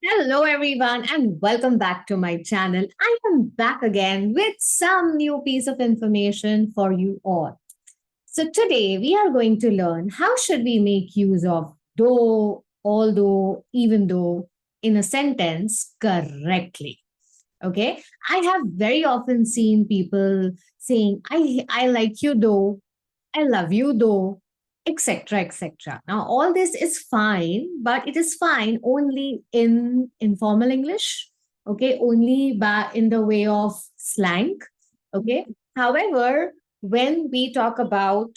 Hello, everyone, and welcome back to my channel. I am back again with some new piece of information for you all. So today we are going to learn how should we make use of though, although, even though in a sentence correctly. Okay, I have very often seen people saying, I like you though, I love you though, etc. etc. Now, all this is fine, but it is fine only in informal English, okay, only by in the way of slang, okay. However, when we talk about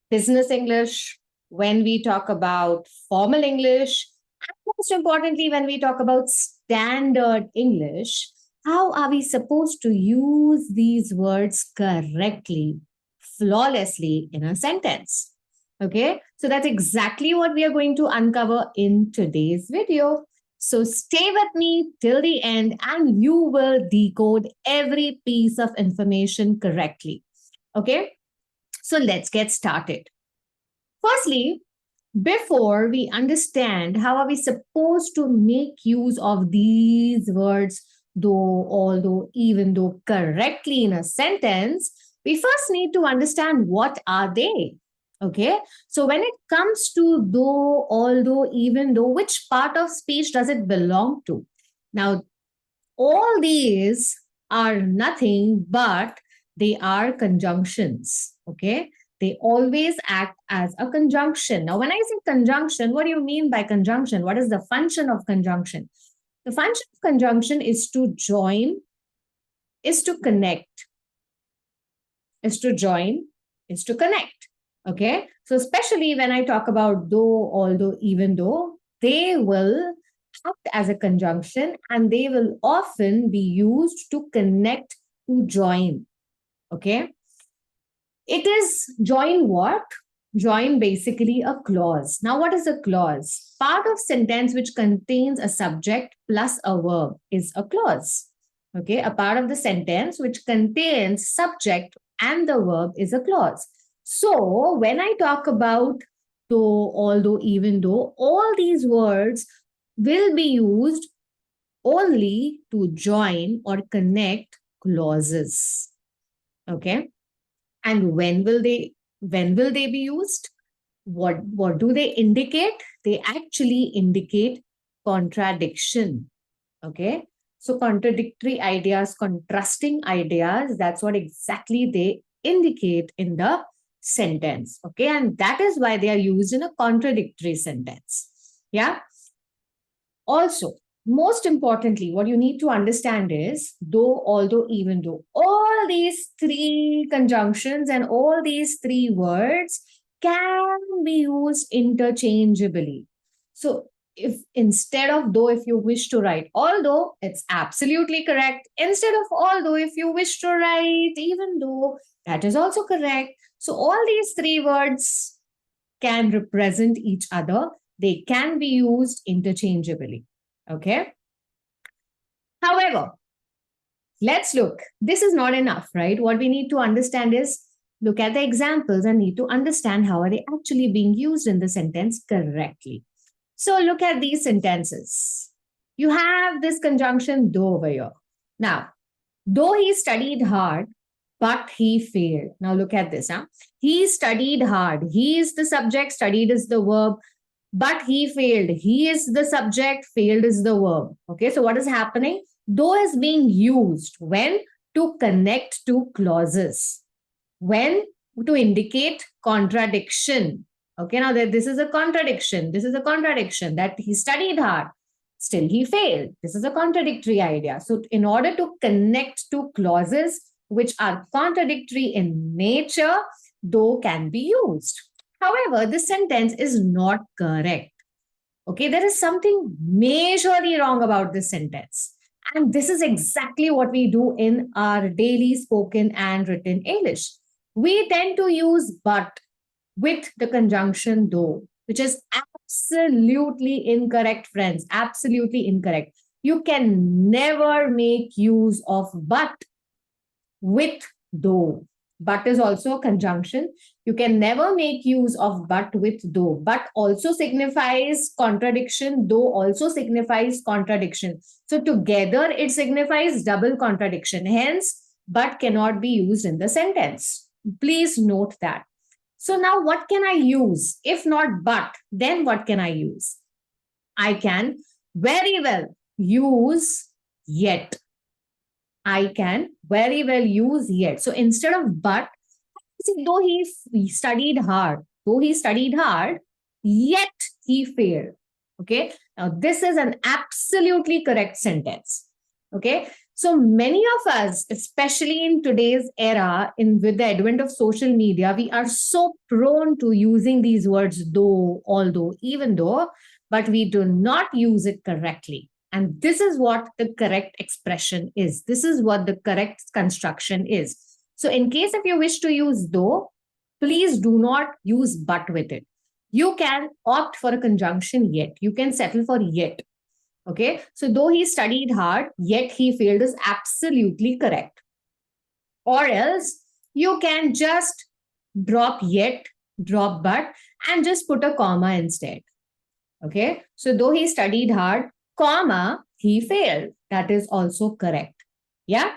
business English, when we talk about formal English, and most importantly, when we talk about standard English, how are we supposed to use these words correctly, flawlessly in a sentence? Okay, so that's exactly what we are going to uncover in today's video. So stay with me till the end and you will decode every piece of information correctly. Okay, so let's get started. Firstly, before we understand how are we supposed to make use of these words, though, although, even though, correctly in a sentence, we first need to understand what are they. Okay, so when it comes to though, although, even though, which part of speech does it belong to? Now, all these are nothing but they are conjunctions. Okay, they always act as a conjunction. Now, when I say conjunction, what do you mean by conjunction? What is the function of conjunction? The function of conjunction is to join, is to connect, is to join, is to connect. Okay, so especially when I talk about though, although, even though, they will act as a conjunction and they will often be used to connect, to join. Okay, it is join what? Join basically a clause. Now, what is a clause? Part of sentence which contains a subject plus a verb is a clause. Okay, a part of the sentence which contains subject and the verb is a clause. So, when I talk about though, although, even though, all these words will be used only to join or connect clauses. Okay, and when will they be used? What do they indicate? They actually indicate contradiction. Okay, so contradictory ideas, contrasting ideas, that's what exactly they indicate in the sentence. Okay, and that is why they are used in a contradictory sentence. Yeah, also, most importantly, what you need to understand is though, although, even though, all these three conjunctions and all these three words can be used interchangeably. So, if instead of though, if you wish to write although, it's absolutely correct. Instead of although, if you wish to write even though, that is also correct. So, all these three words can represent each other, they can be used interchangeably. Okay. However, let's look. This is not enough, right? What we need to understand is look at the examples and need to understand how are they actually being used in the sentence correctly. So look at these sentences. You have this conjunction though over here. Now, though he studied hard, but he failed. Now look at this. Huh? He studied hard. He is the subject, studied is the verb, but he failed. He is the subject, failed is the verb. Okay, so what is happening? Though is being used when to connect to clauses, when to indicate contradiction. Okay, now that this is a contradiction. This is a contradiction that he studied hard, still he failed. This is a contradictory idea. So, in order to connect to clauses which are contradictory in nature, though can be used. However, this sentence is not correct. Okay, there is something majorly wrong about this sentence. And this is exactly what we do in our daily spoken and written English. We tend to use but with the conjunction though, which is absolutely incorrect, friends. Absolutely incorrect. You can never make use of but with though. But is also a conjunction. You can never make use of but with though. But also signifies contradiction, though also signifies contradiction. So together it signifies double contradiction. Hence, but cannot be used in the sentence. Please note that. So now what can I use? If not but, then what can I use? I can very well use yet. I can very well use yet. So instead of but, though he studied hard, yet he failed. Okay. Now this is an absolutely correct sentence. Okay. So many of us, especially in today's era, with the advent of social media, we are so prone to using these words though, although, even though, but we do not use it correctly. And this is what the correct expression is. This is what the correct construction is. So in case if you wish to use though, please do not use but with it. You can opt for a conjunction yet. You can settle for yet. Okay. So though he studied hard, yet he failed is absolutely correct. Or else you can just drop yet, drop but, and just put a comma instead. Okay. So though he studied hard, comma, he failed. That is also correct. Yeah.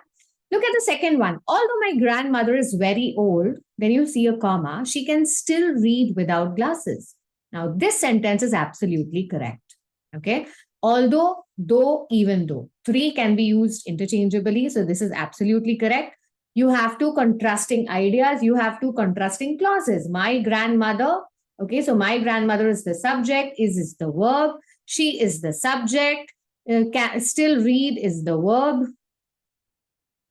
Look at the second one. Although my grandmother is very old, then you see a comma, she can still read without glasses. Now, this sentence is absolutely correct. Okay. Although, though, even though. Three can be used interchangeably. So, this is absolutely correct. You have two contrasting ideas. You have two contrasting clauses. My grandmother. Okay. So, my grandmother is the subject, is the verb. She is the subject. Can still read is the verb.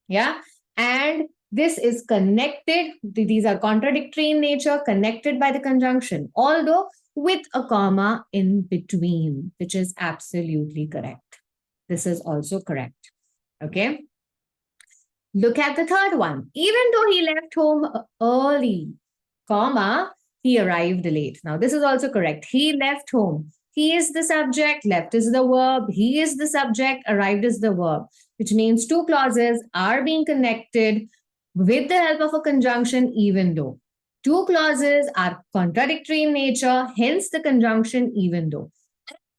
Yeah. And this is connected. These are contradictory in nature, connected by the conjunction, although with a comma in between, which is absolutely correct. This is also correct. Okay. Look at the third one. Even though he left home early, comma, he arrived late. Now, this is also correct. He left home. He is the subject, left is the verb. He is the subject, arrived is the verb, which means two clauses are being connected with the help of a conjunction, even though. Two clauses are contradictory in nature, hence the conjunction, even though.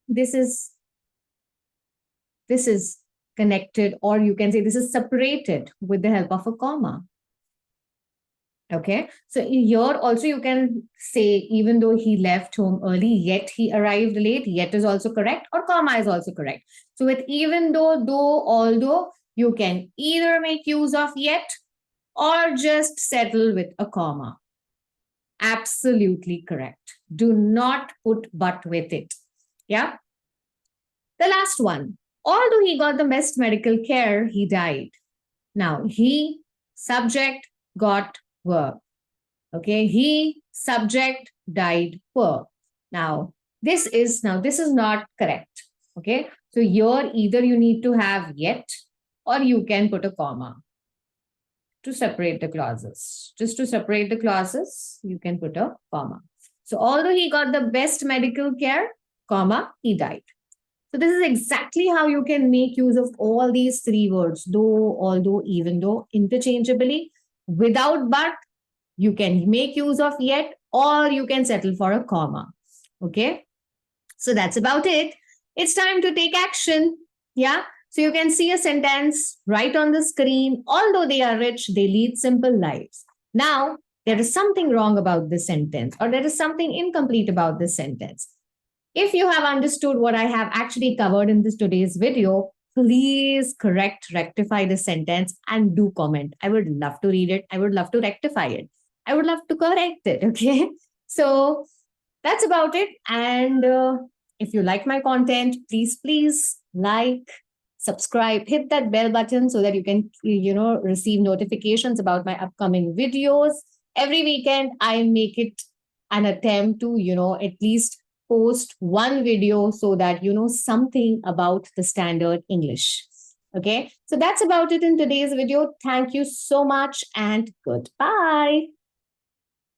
This is connected, or you can say this is separated with the help of a comma. Okay, so here also you can say even though he left home early, yet he arrived late. Yet is also correct, or comma is also correct. So with even though, although, you can either make use of yet or just settle with a comma. Absolutely correct. Do not put but with it. Yeah. The last one. Although he got the best medical care, he died. Now, he, subject, got verb. Okay, he, subject, died, verb. Now, this is not correct. Okay, so here either you need to have yet or you can put a comma to separate the clauses. Just to separate the clauses, you can put a comma. So, although he got the best medical care, comma, he died. So this is exactly how you can make use of all these three words, though, although, even though, interchangeably. Without but, you can make use of yet, or you can settle for a comma. Okay. So that's about it. It's time to take action. Yeah. So you can see a sentence right on the screen. Although they are rich, they lead simple lives. Now, there is something wrong about this sentence, or there is something incomplete about this sentence. If you have understood what I have actually covered in this today's video, please rectify the sentence and do comment. I would love to read it. I would love to rectify it. I would love to correct it. Okay. So that's about it. And if you like my content, please like, subscribe, hit that bell button so that you can, receive notifications about my upcoming videos. Every weekend, I make it an attempt to, at least post one video so that you know something about the standard English. Okay, so that's about it in today's video. Thank you so much and goodbye.